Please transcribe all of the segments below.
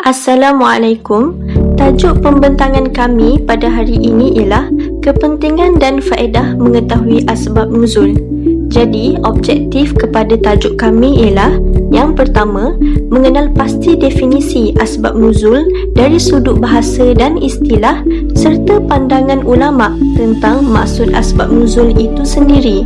Assalamualaikum. Tajuk pembentangan kami pada hari ini ialah kepentingan dan faedah mengetahui asbab nuzul. Jadi, objektif kepada tajuk kami ialah yang pertama, mengenal pasti definisi asbab nuzul dari sudut bahasa dan istilah serta pandangan ulama tentang maksud asbab nuzul itu sendiri.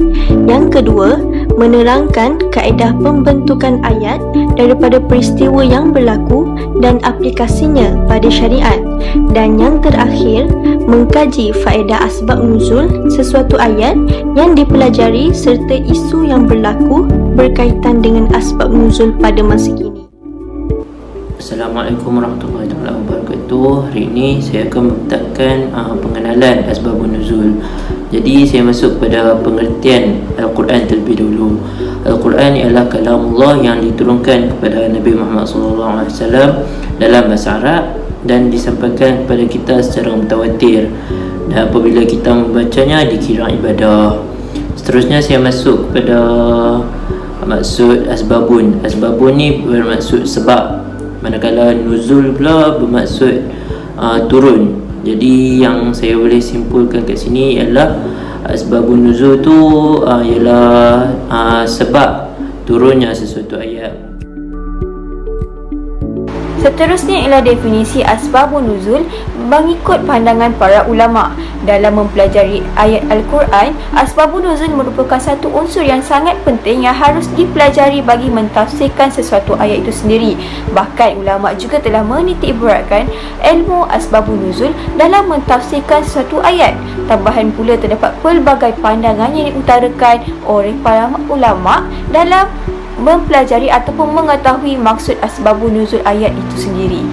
Yang kedua, menerangkan kaedah pembentukan ayat daripada peristiwa yang berlaku dan aplikasinya pada syariat. Dan yang terakhir, mengkaji faedah asbab nuzul sesuatu ayat yang dipelajari serta isu yang berlaku berkaitan dengan asbab nuzul pada masa kini. Assalamualaikum warahmatullahi wabarakatuh. Hari ini saya akan membentakkan pengenalan asbabun nuzul. Jadi saya masuk pada pengertian Al-Quran terlebih dahulu. Al-Quran ialah kalamullah yang diturunkan kepada Nabi Muhammad SAW dalam bahasa Arab dan disampaikan kepada kita secara mutawatir. Dan apabila kita membacanya dikira ibadah. Seterusnya saya masuk kepada maksud asbabun. Asbabun ni bermaksud sebab, manakala nuzul pula bermaksud turun. Jadi yang saya boleh simpulkan kat sini ialah asbabun nuzul tu ialah sebab turunnya sesuatu ayat. Seterusnya ialah definisi asbabun nuzul mengikut pandangan para ulama. Dalam mempelajari ayat Al-Quran, asbabun nuzul merupakan satu unsur yang sangat penting yang harus dipelajari bagi mentafsirkan sesuatu ayat itu sendiri. Bahkan ulama juga telah menitik beratkan ilmu asbabun nuzul dalam mentafsirkan sesuatu ayat. Tambahan pula terdapat pelbagai pandangan yang diutarakan oleh para ulama dalam mempelajari ataupun mengetahui maksud asbabun nuzul ayat itu sendiri.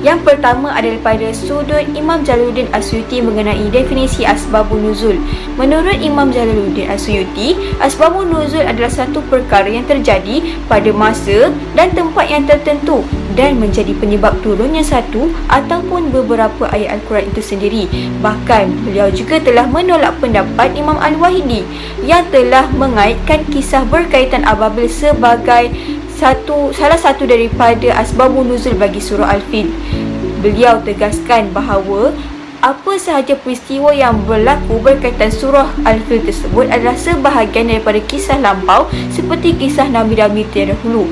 Yang pertama adalah daripada sudut Imam Jalaluddin As-Suyuti mengenai definisi asbabun nuzul. Menurut Imam Jalaluddin As-Suyuti, asbabun nuzul adalah satu perkara yang terjadi pada masa dan tempat yang tertentu dan menjadi penyebab turunnya satu ataupun beberapa ayat Al-Quran itu sendiri. Bahkan beliau juga telah menolak pendapat Imam Al-Wahidi yang telah mengaitkan kisah berkaitan ababil sebagai salah satu daripada asbabun nuzul bagi surah Al-Fil. Beliau tegaskan bahawa apa sahaja peristiwa yang berlaku berkaitan surah Al-Fil tersebut adalah sebahagian daripada kisah lampau seperti kisah Nabi-Nabi terdahulu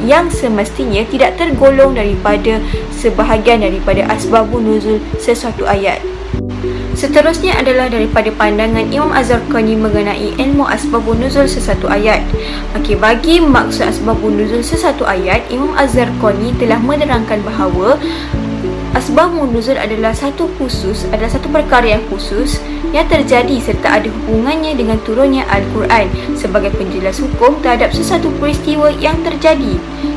yang semestinya tidak tergolong daripada sebahagian daripada asbabun nuzul sesuatu ayat. Seterusnya adalah daripada pandangan Imam Az-Zarqani mengenai ilmu asbabun nuzul sesuatu ayat. Bagi maksud asbabun nuzul sesuatu ayat, Imam Az-Zarqani telah menerangkan bahawa asbabun nuzul adalah satu perkara yang khusus yang terjadi serta ada hubungannya dengan turunnya Al-Quran sebagai penjelas hukum terhadap sesuatu peristiwa yang terjadi.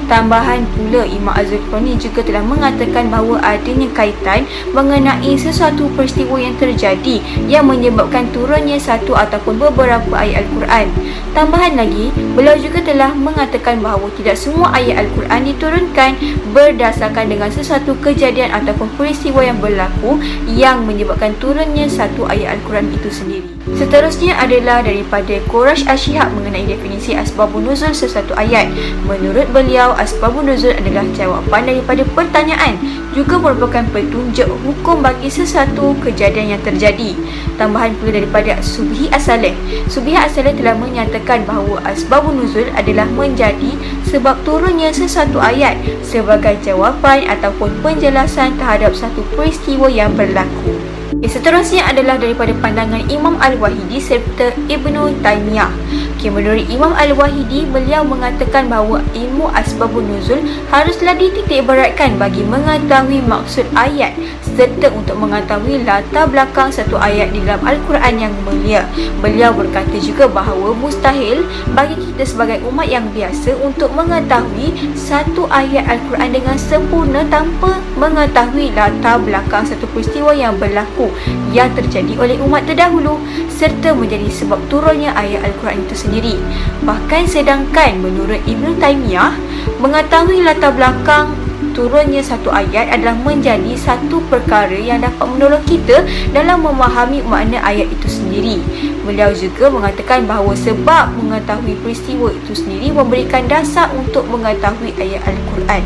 Tambahan pula, Imam Az-Zarqani juga telah mengatakan bahawa adanya kaitan mengenai sesuatu peristiwa yang terjadi yang menyebabkan turunnya satu ataupun beberapa ayat Al-Quran. Tambahan lagi, beliau juga telah mengatakan bahawa tidak semua ayat Al-Quran diturunkan berdasarkan dengan sesuatu kejadian ataupun peristiwa yang berlaku yang menyebabkan turunnya satu ayat Al-Quran itu sendiri. Seterusnya adalah daripada Qurash Ash-Shihab mengenai definisi asbabun nuzul sesuatu ayat. Menurut beliau, asbabun nuzul adalah jawapan daripada pertanyaan, juga merupakan petunjuk hukum bagi sesuatu kejadian yang terjadi. Tambahan pula daripada Subhi As-Saleh. Subhi As-Saleh telah menyatakan bahawa asbabun nuzul adalah menjadi sebab turunnya sesuatu ayat sebagai jawapan ataupun penjelasan terhadap satu peristiwa yang berlaku. Seterusnya adalah daripada pandangan Imam Al-Wahidi serta Ibnu Taymiyah. Menurut Imam Al-Wahidi, beliau mengatakan bahawa ilmu asbabun nuzul haruslah dititik beratkan bagi mengetahui maksud ayat serta untuk mengetahui latar belakang satu ayat di dalam Al-Quran yang mulia. Beliau berkata juga bahawa mustahil bagi kita sebagai umat yang biasa untuk mengetahui satu ayat Al-Quran dengan sempurna tanpa mengetahui latar belakang satu peristiwa yang berlaku yang terjadi oleh umat terdahulu serta menjadi sebab turunnya ayat Al-Quran itu sendiri. Bahkan sedangkan menurut Ibnu Taymiyah, mengetahui latar belakang turunnya satu ayat adalah menjadi satu perkara yang dapat menolong kita dalam memahami makna ayat itu sendiri. Beliau juga mengatakan bahawa sebab mengetahui peristiwa itu sendiri memberikan dasar untuk mengetahui ayat Al-Quran.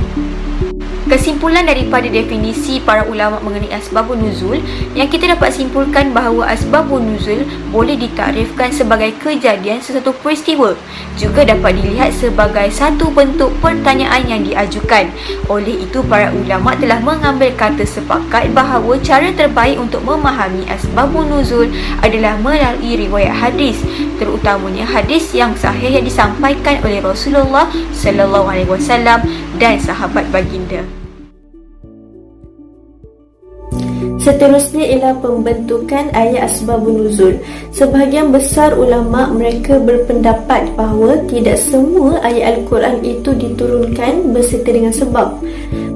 Kesimpulan daripada definisi para ulama mengenai asbabun nuzul, yang kita dapat simpulkan bahawa asbabun nuzul boleh ditarifkan sebagai kejadian sesuatu peristiwa, juga dapat dilihat sebagai satu bentuk pertanyaan yang diajukan. Oleh itu, para ulama telah mengambil kata sepakat bahawa cara terbaik untuk memahami asbabun nuzul adalah melalui riwayat hadis, terutamanya hadis yang sahih yang disampaikan oleh Rasulullah sallallahu alaihi wasallam dan sahabat baginda. Seterusnya ialah pembentukan ayat asbabun nuzul. Sebahagian besar ulama mereka berpendapat bahawa tidak semua ayat Al-Quran itu diturunkan berserta dengan sebab.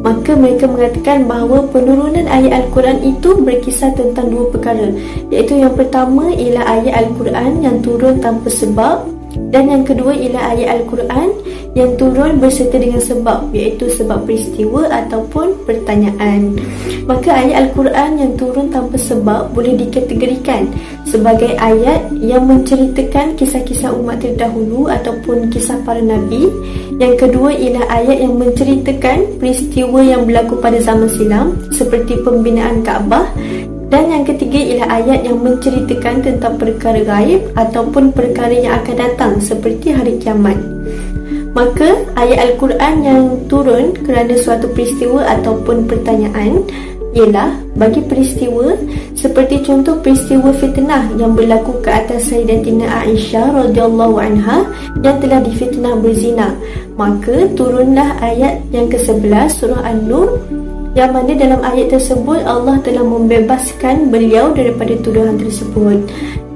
Maka mereka mengatakan bahawa penurunan ayat Al-Quran itu berkisar tentang dua perkara, iaitu yang pertama ialah ayat Al-Quran yang turun tanpa sebab, dan yang kedua ialah ayat Al-Quran yang turun berserta dengan sebab, iaitu sebab peristiwa ataupun pertanyaan. Maka ayat Al-Quran yang turun tanpa sebab boleh dikategorikan sebagai ayat yang menceritakan kisah-kisah umat terdahulu ataupun kisah para nabi. Yang kedua ialah ayat yang menceritakan peristiwa yang berlaku pada zaman silam seperti pembinaan Kaabah. Dan yang ketiga ialah ayat yang menceritakan tentang perkara gaib ataupun perkara yang akan datang seperti hari kiamat. Maka ayat Al-Quran yang turun kerana suatu peristiwa ataupun pertanyaan ialah bagi peristiwa seperti contoh peristiwa fitnah yang berlaku ke atas Sayyidatina Aisyah radhiyallahu anha yang telah difitnah berzina. Maka turunlah ayat yang ke-11 surah An-Nur, yang mana dalam ayat tersebut Allah telah membebaskan beliau daripada tuduhan tersebut.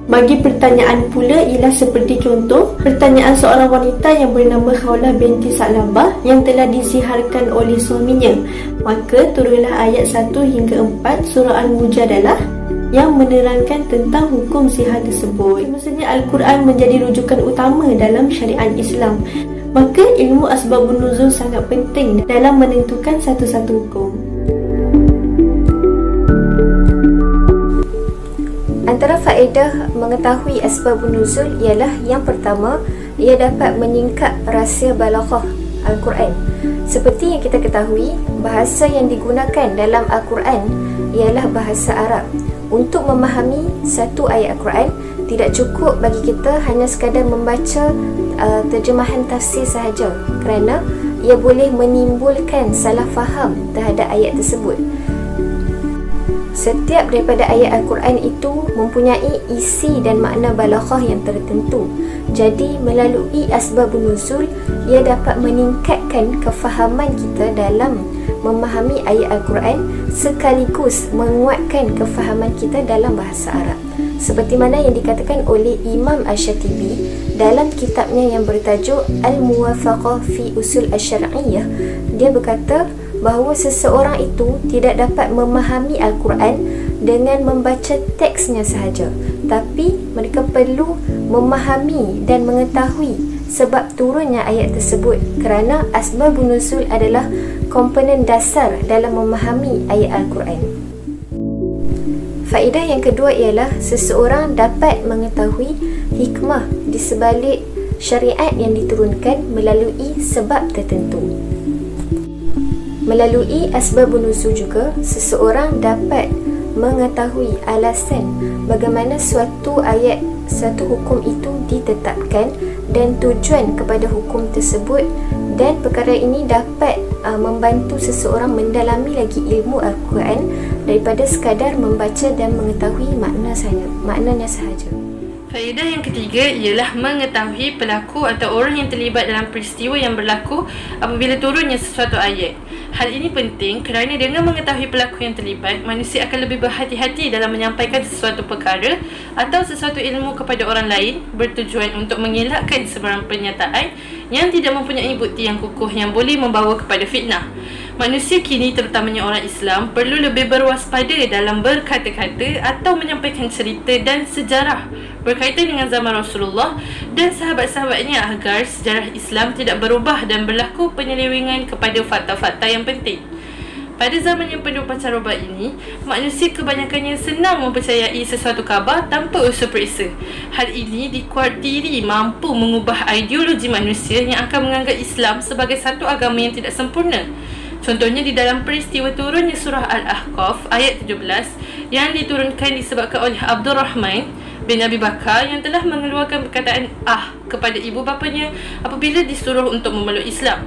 Bagi pertanyaan pula ialah seperti contoh pertanyaan seorang wanita yang bernama Khawlah binti Sa'labah yang telah diziharkan oleh suaminya. Maka turunlah ayat 1 hingga 4 surah Al-Mujadalah yang menerangkan tentang hukum zihar tersebut. Maksudnya Al-Quran menjadi rujukan utama dalam syariat Islam. Maka ilmu asbabun nuzul sangat penting dalam menentukan satu-satu hukum. Antara faedah mengetahui asbabun nuzul ialah yang pertama, ia dapat menyingkap rahsia balaghah Al-Quran. Seperti yang kita ketahui, bahasa yang digunakan dalam Al-Quran ialah bahasa Arab. Untuk memahami satu ayat Al-Quran, tidak cukup bagi kita hanya sekadar membaca terjemahan tafsir sahaja, kerana ia boleh menimbulkan salah faham terhadap ayat tersebut. Setiap daripada ayat Al-Quran itu mempunyai isi dan makna balaghah yang tertentu. Jadi melalui asbabun nuzul, ia dapat meningkatkan kefahaman kita dalam memahami ayat Al-Quran sekaligus menguatkan kefahaman kita dalam bahasa Arab. Seperti mana yang dikatakan oleh Imam Asy-Syatibi dalam kitabnya yang bertajuk Al-Muwafaqah fi Usul Asy-Syar'iyyah. Dia berkata bahawa seseorang itu tidak dapat memahami Al-Quran dengan membaca teksnya sahaja, tapi mereka perlu memahami dan mengetahui sebab turunnya ayat tersebut, kerana asbabun nuzul adalah komponen dasar dalam memahami ayat Al-Quran. Faedah yang kedua ialah seseorang dapat mengetahui hikmah di sebalik syariat yang diturunkan melalui sebab tertentu. Melalui asbabun nuzul juga, seseorang dapat mengetahui alasan bagaimana suatu ayat, satu hukum itu ditetapkan dan tujuan kepada hukum tersebut, dan perkara ini dapat membantu seseorang mendalami lagi ilmu Al-Quran daripada sekadar membaca dan mengetahui maknanya sahaja. Faedah yang ketiga ialah mengetahui pelaku atau orang yang terlibat dalam peristiwa yang berlaku apabila turunnya sesuatu ayat. Hal ini penting kerana dengan mengetahui pelaku yang terlibat, manusia akan lebih berhati-hati dalam menyampaikan sesuatu perkara atau sesuatu ilmu kepada orang lain, bertujuan untuk mengelakkan sebarang pernyataan yang tidak mempunyai bukti yang kukuh yang boleh membawa kepada fitnah. Manusia kini, terutamanya orang Islam, perlu lebih berwaspada dalam berkata-kata atau menyampaikan cerita dan sejarah berkaitan dengan zaman Rasulullah dan sahabat-sahabatnya agar sejarah Islam tidak berubah dan berlaku penyelewengan kepada fakta-fakta yang penting. Pada zaman yang penuh pancaroba ini, manusia kebanyakannya senang mempercayai sesuatu khabar tanpa usul periksa. Hal ini dikuartiri mampu mengubah ideologi manusia yang akan menganggap Islam sebagai satu agama yang tidak sempurna. Contohnya di dalam peristiwa turunnya surah Al-Ahqaf ayat 17 yang diturunkan disebabkan oleh Abdurrahman bin Abi Bakar yang telah mengeluarkan perkataan kepada ibu bapanya apabila disuruh untuk memeluk Islam.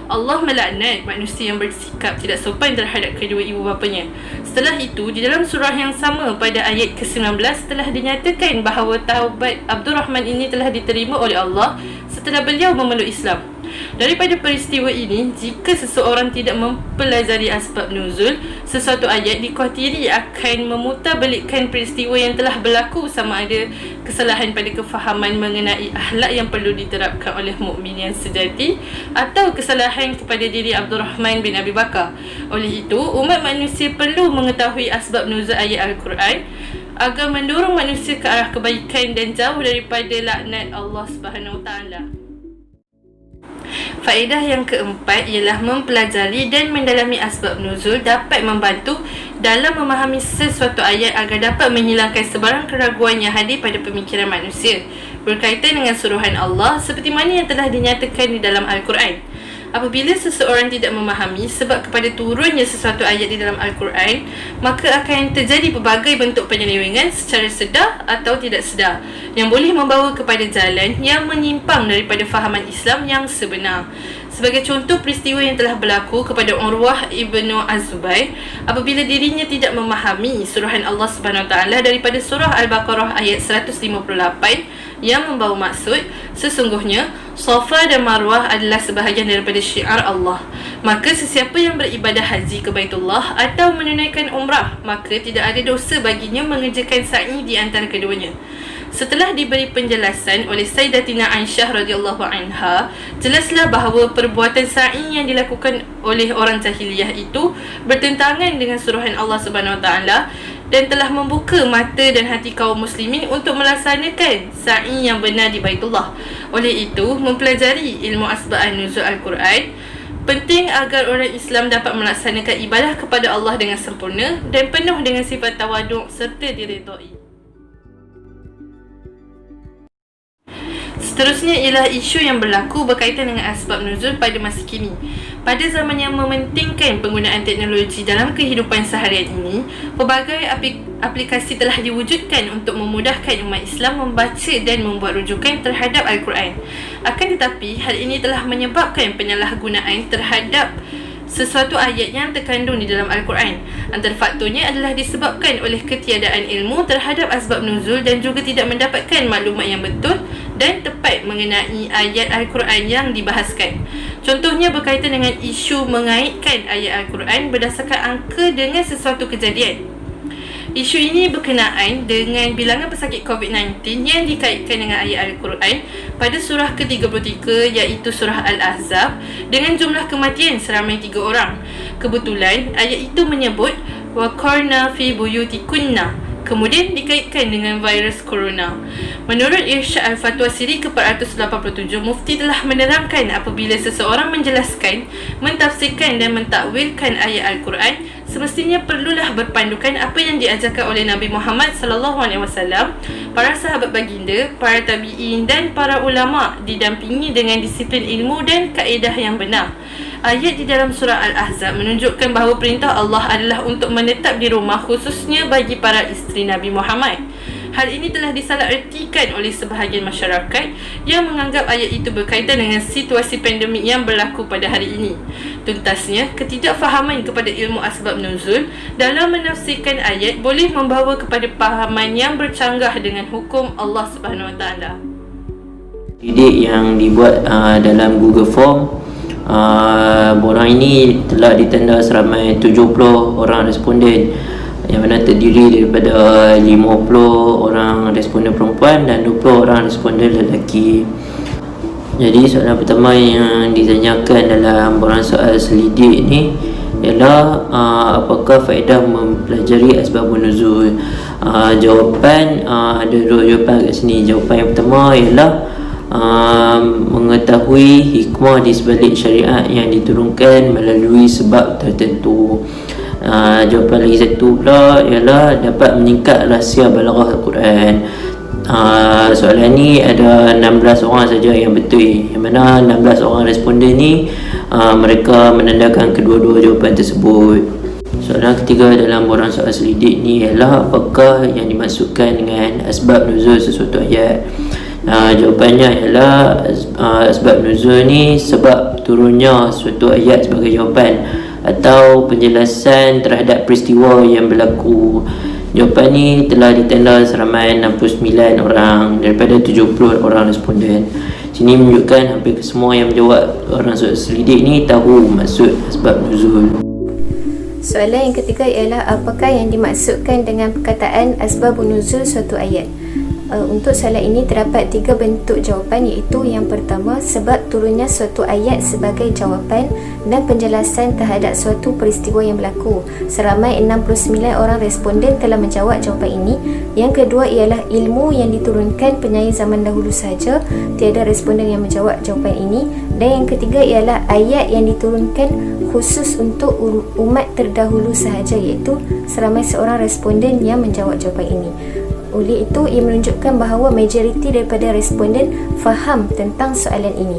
Allah melaknat manusia yang bersikap tidak sopan terhadap kedua ibu bapanya. Setelah itu, di dalam surah yang sama pada ayat ke-19 telah dinyatakan bahawa taubat Abdurrahman ini telah diterima oleh Allah setelah beliau memeluk Islam. Daripada peristiwa ini, jika seseorang tidak mempelajari asbab nuzul sesuatu ayat, dikhuatiri akan memutarbalikkan peristiwa yang telah berlaku, sama ada kesalahan pada kefahaman mengenai akhlak yang perlu diterapkan oleh mukmin yang sejati atau kesalahan kepada diri Abdurrahman bin Abi Bakar. Oleh itu, umat manusia perlu mengetahui asbab nuzul ayat Al-Quran agar mendorong manusia ke arah kebaikan dan jauh daripada laknat Allah Subhanahu Wa Taala. Faedah yang keempat ialah mempelajari dan mendalami asbab nuzul dapat membantu dalam memahami sesuatu ayat agar dapat menghilangkan sebarang keraguan yang hadir pada pemikiran manusia berkaitan dengan suruhan Allah seperti mana yang telah dinyatakan di dalam Al-Quran. Apabila seseorang tidak memahami sebab kepada turunnya sesuatu ayat di dalam Al-Quran, maka akan terjadi pelbagai bentuk penyelewengan secara sedar atau tidak sedar yang boleh membawa kepada jalan yang menyimpang daripada fahaman Islam yang sebenar. Sebagai contoh peristiwa yang telah berlaku kepada Urwah ibnu Az-Zubair apabila dirinya tidak memahami suruhan Allah Subhanahu Wa Taala daripada surah Al-Baqarah ayat 158 yang membawa maksud sesungguhnya Safa dan Marwah adalah sebahagian daripada syiar Allah. Maka sesiapa yang beribadah haji ke Baitullah atau menunaikan umrah, maka tidak ada dosa baginya mengerjakan sa'i di antara keduanya. Setelah diberi penjelasan oleh Sayyidatina Aisyah radhiyallahu anha, jelaslah bahawa perbuatan sa'i yang dilakukan oleh orang jahiliyah itu bertentangan dengan suruhan Allah Subhanahu Wa Taala dan telah membuka mata dan hati kaum muslimin untuk melaksanakan sa'i yang benar di Baitullah. Oleh itu, mempelajari ilmu asbab nuzul Al-Quran penting agar orang Islam dapat melaksanakan ibadah kepada Allah dengan sempurna dan penuh dengan sifat tawaduk serta diredai. Seterusnya ialah isu yang berlaku berkaitan dengan asbab nuzul pada masa kini. Pada zaman yang mementingkan penggunaan teknologi dalam kehidupan seharian ini, pelbagai aplikasi telah diwujudkan untuk memudahkan umat Islam membaca dan membuat rujukan terhadap Al-Quran. Akan tetapi, hal ini telah menyebabkan penyalahgunaan terhadap sesuatu ayat yang terkandung di dalam Al-Quran. Antara faktornya adalah disebabkan oleh ketiadaan ilmu terhadap asbab nuzul dan juga tidak mendapatkan maklumat yang betul dan tepat mengenai ayat Al-Quran yang dibahaskan. Contohnya berkaitan dengan isu mengaitkan ayat Al-Quran berdasarkan angka dengan sesuatu kejadian. Isu ini berkenaan dengan bilangan pesakit COVID-19 yang dikaitkan dengan ayat Al-Quran pada surah ke-33 iaitu surah Al-Ahzab dengan jumlah kematian seramai 3 orang. Kebetulan ayat itu menyebut waqarna fi buyutikunna, kemudian dikaitkan dengan virus corona. Menurut Irsyad Al-Fatwa siri ke-487, Mufti telah menerangkan apabila seseorang menjelaskan, mentafsirkan dan mentakwilkan ayat Al-Quran, semestinya perlulah berpandukan apa yang diajarkan oleh Nabi Muhammad SAW, para sahabat baginda, para tabi'in dan para ulama didampingi dengan disiplin ilmu dan kaedah yang benar. Ayat di dalam surah Al-Ahzab menunjukkan bahawa perintah Allah adalah untuk menetap di rumah khususnya bagi para isteri Nabi Muhammad. Hal ini telah disalahertikan oleh sebahagian masyarakat yang menganggap ayat itu berkaitan dengan situasi pandemik yang berlaku pada hari ini. Tuntasnya, ketidakfahaman kepada ilmu asbab nuzul dalam menafsirkan ayat boleh membawa kepada pahaman yang bercanggah dengan hukum Allah Subhanahu Wa Taala. Didik yang dibuat dalam Google Form, borang ini telah ditanda seramai 70 orang responden yang mana terdiri daripada 50 orang responden perempuan dan 20 orang responden lelaki. Jadi soalan pertama yang ditanyakan dalam borang soal selidik ni ialah apakah faedah mempelajari asbabun nuzul. Jawapan ada dua jawapan kat sini. Jawapan yang pertama ialah mengetahui hikmah di sebalik syariat yang diturunkan melalui sebab tertentu. Jawapan lagi satu pula ialah dapat meningkat rahsia balaghah Al-Quran. Soalan ni ada 16 orang saja yang betul, yang mana 16 orang responden ni mereka menandakan kedua-dua jawapan tersebut. Soalan ketiga dalam borang soal selidik ni ialah apakah yang dimaksudkan dengan asbab nuzul sesuatu ayat. Jawapannya ialah asbab nuzul ni sebab turunnya suatu ayat sebagai jawapan atau penjelasan terhadap peristiwa yang berlaku. Jawapan ni telah ditanda seramai 69 orang daripada 70 orang responden. Sini menunjukkan hampir semua yang menjawab orang soal selidik ni tahu maksud asbab nuzul. Soalan yang ketiga ialah apakah yang dimaksudkan dengan perkataan asbabun nuzul suatu ayat. Untuk soalan ini terdapat 3 bentuk jawapan, iaitu yang pertama sebab turunnya suatu ayat sebagai jawapan dan penjelasan terhadap suatu peristiwa yang berlaku. Seramai 69 orang responden telah menjawab jawapan ini. Yang kedua ialah ilmu yang diturunkan penyair zaman dahulu sahaja, tiada responden yang menjawab jawapan ini. Dan yang ketiga ialah ayat yang diturunkan khusus untuk umat terdahulu sahaja, iaitu seramai seorang responden yang menjawab jawapan ini. Oleh itu, ia menunjukkan bahawa majoriti daripada responden faham tentang soalan ini.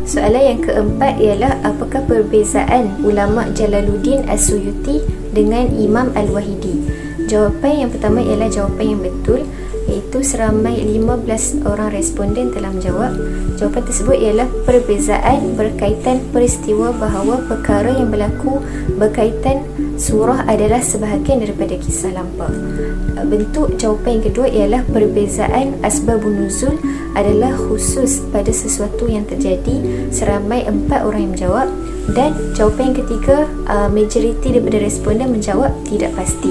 Soalan yang keempat ialah apakah perbezaan ulama Jalaluddin As-Suyuti dengan Imam Al-Wahidi. Jawapan yang pertama ialah jawapan yang betul, iaitu seramai 15 orang responden telah menjawab. Jawapan tersebut ialah perbezaan berkaitan peristiwa bahawa perkara yang berlaku berkaitan surah adalah sebahagian daripada kisah lampau. Bentuk jawapan yang kedua ialah perbezaan asbabun nuzul adalah khusus pada sesuatu yang terjadi. Seramai 4 orang yang menjawab. Dan jawapan yang ketiga, majoriti daripada responden menjawab tidak pasti.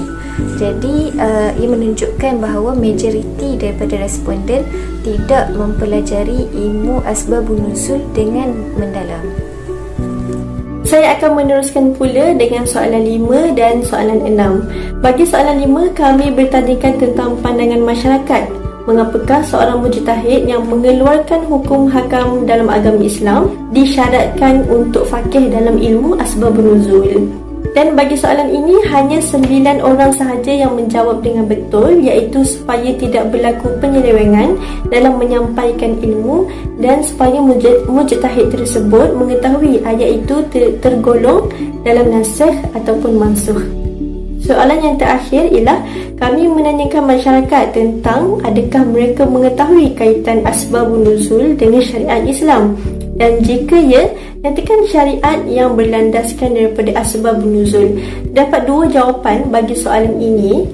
Jadi ia menunjukkan bahawa majoriti daripada responden tidak mempelajari ilmu asbabun nuzul dengan mendalam. Saya akan meneruskan pula dengan soalan 5 dan soalan 6. Bagi soalan 5, kami bertandingkan tentang pandangan masyarakat. Mengapakah seorang mujtahid yang mengeluarkan hukum hakam dalam agama Islam disyaratkan untuk faqih dalam ilmu asbabun nuzul? Dan bagi soalan ini, hanya 9 orang sahaja yang menjawab dengan betul, iaitu supaya tidak berlaku penyelewengan dalam menyampaikan ilmu dan supaya mujtahid tersebut mengetahui ayat itu tergolong dalam nasikh ataupun mansukh. Soalan yang terakhir ialah kami menanyakan masyarakat tentang adakah mereka mengetahui kaitan asbabun nuzul dengan syariat Islam, dan jika ya, nyatakan syariat yang berlandaskan daripada asbabun nuzul. Dapat 2 jawapan bagi soalan ini,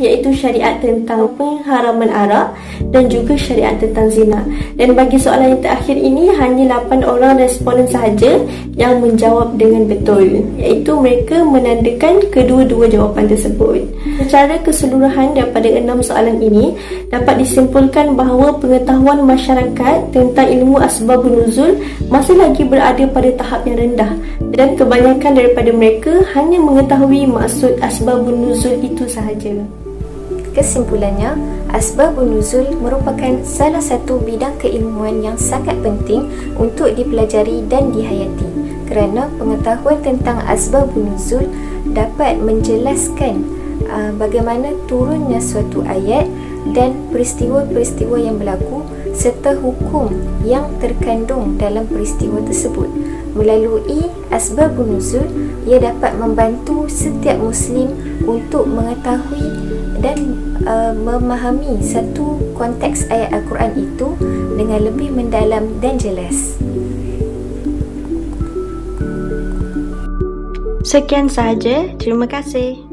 iaitu syariat tentang pengharaman arak dan juga syariat tentang zina. Dan bagi soalan yang terakhir ini, hanya 8 orang responden sahaja yang menjawab dengan betul, iaitu mereka menandakan kedua-dua jawapan tersebut. Secara keseluruhan daripada 6 soalan ini, dapat disimpulkan bahawa pengetahuan masyarakat tentang ilmu asbabun nuzul masih lagi berada pada tahap yang rendah, dan kebanyakan daripada mereka hanya mengetahui maksud asbabun nuzul itu sahaja. Kesimpulannya, asbabun nuzul merupakan salah satu bidang keilmuan yang sangat penting untuk dipelajari dan dihayati, kerana pengetahuan tentang asbabun nuzul dapat menjelaskan bagaimana turunnya suatu ayat dan peristiwa-peristiwa yang berlaku serta hukum yang terkandung dalam peristiwa tersebut. Melalui asbabun nuzul, ia dapat membantu setiap Muslim untuk mengetahui dan memahami satu konteks ayat Al-Quran itu dengan lebih mendalam dan jelas. Sekian sahaja, terima kasih.